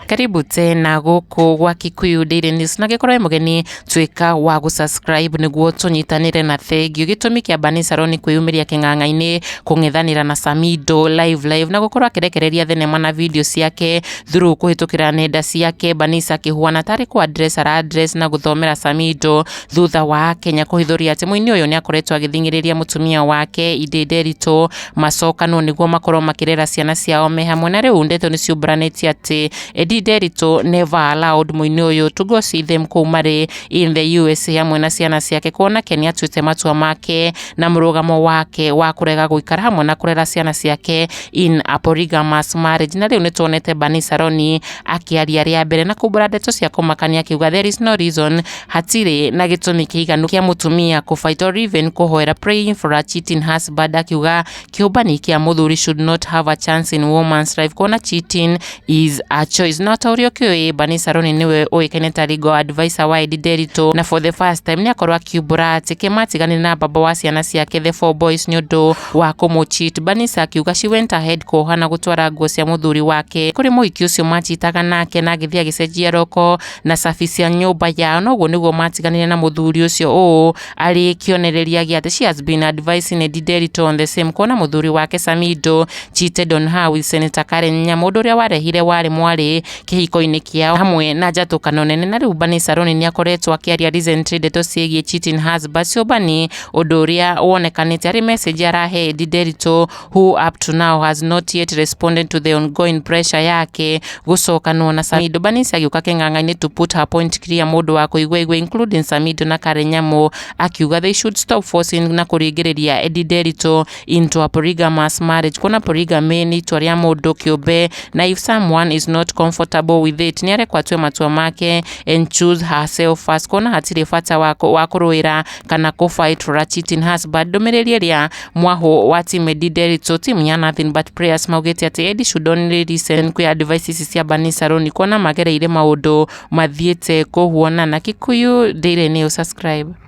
Karibu tena guku gwa Kikuyu Daily News na gikorwo mugeni twika wa gusubscribe niguo tunyitanire na thegio gitumi kia Bernice Saroni kwiyumiria king'ang'a-ini kung'ethanira na Samidoh live na gukorwo akirekereria thenema na video ciake through kuhitukira nenda ciake. Bernice akihuana tari ku address na Guthomera Samidoh thutha wa Kenya kuhithuria ati muini uyu ni akoretwo agithingiriria mutumia wake Nderitu macokano niguo makorwo makirera ciana ciao me hamwe, na riu ndeto ni ciumburanetie ati Nderitu never allowed muini uyu to go see them kumari in the USA hamwe na ciana ciake, kuona Kenya atuite matua make na murugamo wake wa kurega guikara hamwe na kurera ciana ciake in a polygamous marriage. Na riu ni tuonete Bernice Saroni akiaria ria mbere na kumbura ndeto cia kumakania akiuga there is no reason, hatiri na gitumi kiiganu kia mutumia ku fight or even kuhoera praying for a cheating husband, akiuga kiumbani kia muthuri should not have a chance in woman's life, kuona cheating is a choice. Na taurio kioi Bernice Saroni niwe uikaine ta legal advisor wa Nderitu, na for the first time ni akorwa kiumbura ati kimatigani na baba wa ciana ciake the 4 boys Niûndû wa kumucheat. Bernice akiuga she went ahead kuhana gutwara nguo cia muthuri wake kuri muiki ucio machitaga nake na agithia gicenjia roko na safi cia nyumba yao, na uguo niguo matiganire na muthuri ucio ari kionereria gi ati she has been advising Nderitu on the same, kuona muthuri wake Samidoh cheated on her with Senator Karen Nyamundu uria warehire wari mwari kihiko-ini kiao hamwe na njatukano nene. Na riu Bernice Saroni ni akoretwo akiaria recently ndeto ciegie cheating husband ciumbani, undu uria wonekanite ari message arahe Nderitu who up to now has not yet responded to the ongoing pressure yake gucokanwo na Samidoh. Bernice agiuka king'ang'a-ini to put her point clear mundu wa kuigwa including Samidoh na Karen Nyamu, akiuga they should stop forcing na kuringiriria Nderitu into a polygamous marriage, kuna polygamy ni twaria mundu kiumbe, na if someone is not comfortable with it ni arekwa atue matua make and choose herself first, kuna hatiri bata wa kuruira kana ku fight for a cheating husband. Ndumiriri ria mwaho wa team Nderitu team ya nothing but prayers maugite ati Edi should only listen kwi advices cia Bernice Saroni, kuona magereire maundu mathiete kuhuona na Kikuyu Daily News. Subscribe.